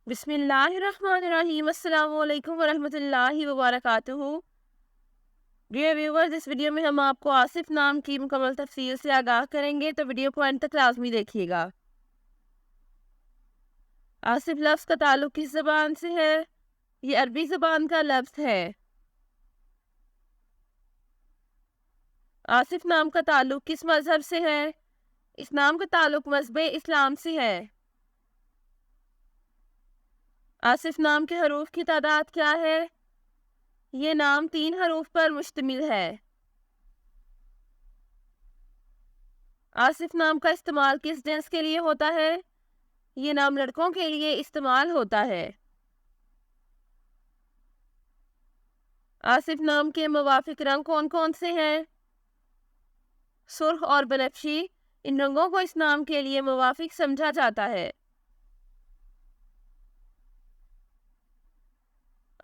बिस्मिल्लाहिर्रहमानिर्रहीम। अस्सलाम वालेकुम वरहमतुल्लाहि वबरकातुहू। डियर व्यूवर्स, इस वीडियो में हम आपको आसिफ नाम की मुकम्मल तफसील से आगाह करेंगे, तो वीडियो को एंड तक लाजमी देखिएगा। आसिफ लफ्ज़ का ताल्लुक किस ज़बान से है? ये अरबी ज़बान का लफ्ज़ है। आसिफ नाम का ताल्लुक किस मज़हब से है? इस नाम का ताल्लुक मज़हब इस्लाम से है। आसिफ नाम के हरूफ की तादाद क्या है? ये नाम 3 हरूफ पर मुश्तमिल है। आसिफ नाम का इस्तेमाल किस जिन्स के लिए होता है? ये नाम लड़कों के लिए इस्तेमाल होता है। आसिफ नाम के मुवाफिक रंग कौन कौन से हैं? सुर्ख और बनफशी। इन रंगों को इस नाम के लिए मुवाफिक समझा जाता है।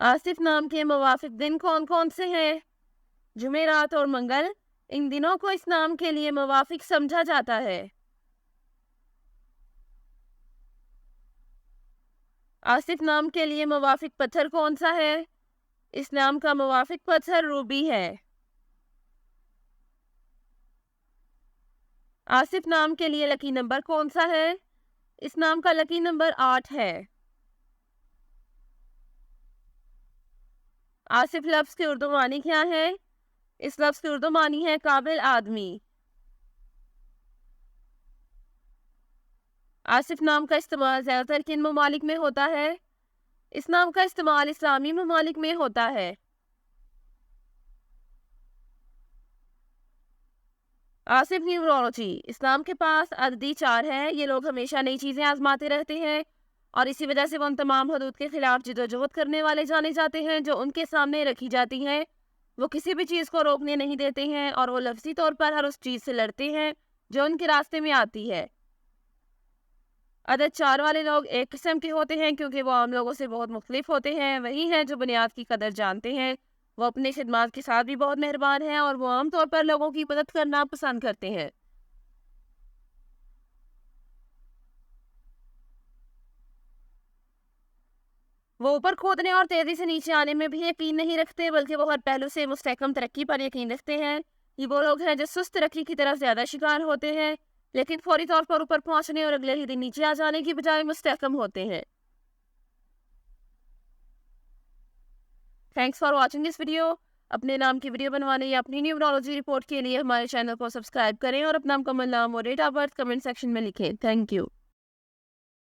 आसिफ नाम के मुवाफिक दिन कौन कौन से हैं? जुमेरात और मंगल। इन दिनों को इस नाम के लिए मुवाफिक समझा जाता है। आसिफ नाम के लिए मुवाफिक पत्थर कौन सा है? इस नाम का मुवाफिक पत्थर रूबी है। आसिफ नाम के लिए लकी नंबर कौन सा है? इस नाम का लकी नंबर 8 है। आसिफ लफ्ज़ की उर्दू मानी क्या है? इस लफ्ज़ की उर्दू मानी है काबिल आदमी। आसिफ नाम का इस्तेमाल ज़्यादातर किन ममालिक में होता है? इस नाम का इस्तेमाल इस्लामी ममालिक में होता है। आसिफ न्यूमरोलॉजी। इस नाम के पास अददी 4 है। ये लोग हमेशा नई चीज़ें आजमाते रहते हैं और इसी वजह से वो उन तमाम हदूद के खिलाफ जिदोजहद करने वाले जाने जाते हैं जो उनके सामने रखी जाती हैं। वो किसी भी चीज़ को रोकने नहीं देते हैं और वो लफ्ज़ी तौर पर हर उस चीज़ से लड़ते हैं जो उनके रास्ते में आती है। अदद 4 वाले लोग एक किस्म के होते हैं क्योंकि वो आम लोगों से बहुत मुख्तलिफ होते हैं। वही हैं जो बुनियाद की कदर जानते हैं। वो अपने खिदमात के साथ भी बहुत मेहरबान हैं और वो आम तौर पर लोगों की मदद करना पसंद करते हैं। वो ऊपर खोदने और तेज़ी से नीचे आने में भी यकीन नहीं रखते, बल्कि वो हर पहलू से मुस्तहकम तरक्की पर यकीन रखते हैं। ये वो लोग हैं जो सुस्त तरक्की की तरफ ज़्यादा शिकार होते हैं, लेकिन फौरी तौर पर ऊपर पहुंचने और अगले ही दिन नीचे आ जाने की बजाय मुस्तहकम होते हैं। Thanks for watching this video. अपने नाम की वीडियो बनवाने या अपनी न्यूमरोलॉजी रिपोर्ट के लिए हमारे चैनल को सब्सक्राइब करें और अपना मुकम्मल नाम और date of birth comment section में लिखें। Thank you.